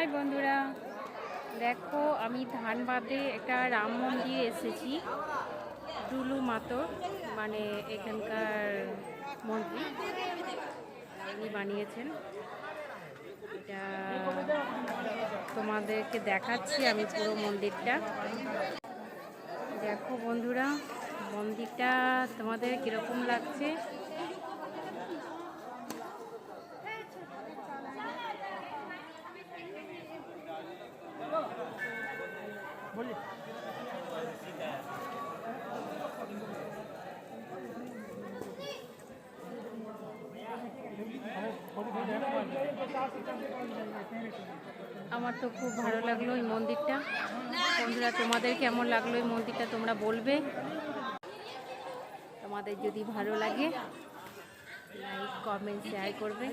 High বন্ধুরা, দেখো আমি ধানবাদে একটা রাম মন্দির এসেছি। টুলু মাতর মানে এখানকার মন্ত্রী, ইনি বানিয়েছেন। এটা তোমাদেরকে দেখাচ্ছি আমি পুরো মন্দিরটা। দেখো বন্ধুরা, মন্দিরটা তোমাদের কীরকম লাগছে। আমার তো খুব ভালো লাগলো এই মন্দিরটা। বন্ধুরা, তোমাদের কেমন লাগলো এই মন্দিরটা তোমরা বলবে। তোমাদের যদি ভালো লাগে লাইক কমেন্ট শেয়ার করবে।